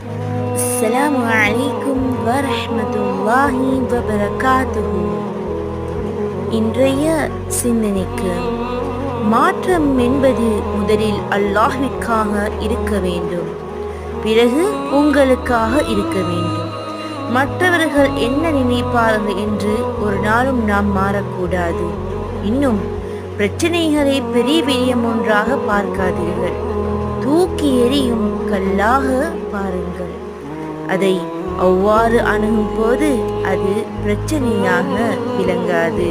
அஸ்ஸலாமு அலைக்கும் வரஹ்மத்துல்லாஹி வபரகாத்துஹு. இன்றைய சிந்தனைக்கு, மாற்றம் என்பது முதலில் அல்லாஹ்விற்காக இருக்க வேண்டும், பிறகு உங்களுக்காக இருக்க வேண்டும். மற்றவர்கள் என்ன நினைப்பார்கள் என்று ஒரு நாளும் நாம் மாறக்கூடாது. இன்னும் பிரச்சனைகளை பெரிய விடயம் ஒன்றாக பார்க்காதீர்கள், தூக்கி எறியும் கல்லாக பாருங்கள். அதை அவ்வாறு அணுகும் போது அது பிரச்சனையாக விளங்காது.